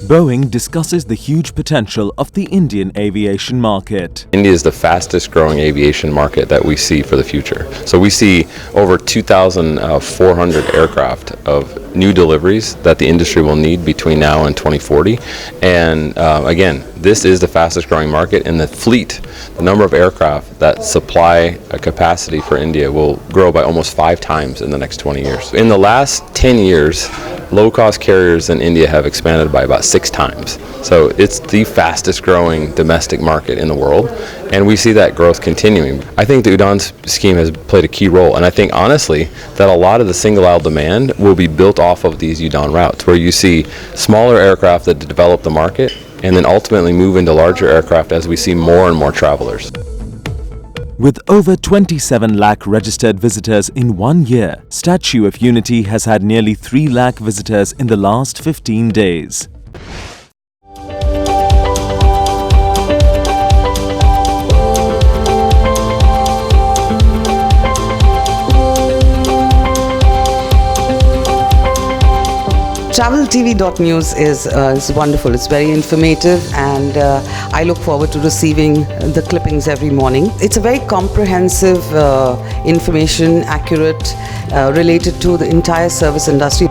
Boeing discusses the huge potential of the Indian aviation market. India is the fastest growing aviation market that we see for the future. So we see over 2,400 aircraft of new deliveries that the industry will need between now and 2040. And again, this is the fastest growing market, and the fleet, the number of aircraft that supply a capacity for India will grow by almost 5 times in the next 20 years. In the last 10 years, low-cost carriers in India have expanded by about 6 times. So it's the fastest growing domestic market in the world, and we see that growth continuing. I think the UDAN scheme has played a key role, and I think honestly that a lot of the single-aisle demand will be built off of these UDAN routes, where you see smaller aircraft that develop the market and then ultimately move into larger aircraft as we see more and more travelers. With over 27 lakh registered visitors in 1 year, Statue of Unity has had nearly 3 lakh visitors in the last 15 days. TravelTV.News is wonderful. It's very informative, and I look forward to receiving the clippings every morning. It's a very comprehensive information, accurate, related to the entire service industry.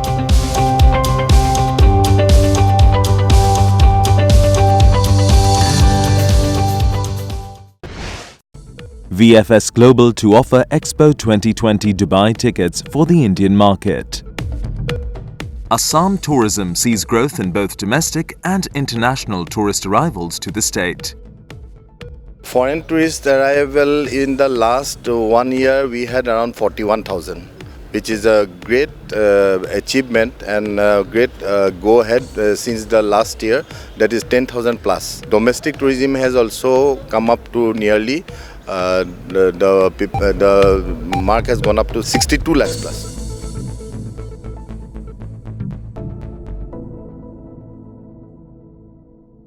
VFS Global to offer Expo 2020 Dubai tickets for the Indian market. Assam tourism sees growth in both domestic and international tourist arrivals to the state. Foreign tourist arrival in the last 1 year, we had around 41,000, which is a great achievement and great go ahead since the last year, that is 10,000 plus. Domestic tourism has also come up to nearly, the mark has gone up to 62 lakhs plus.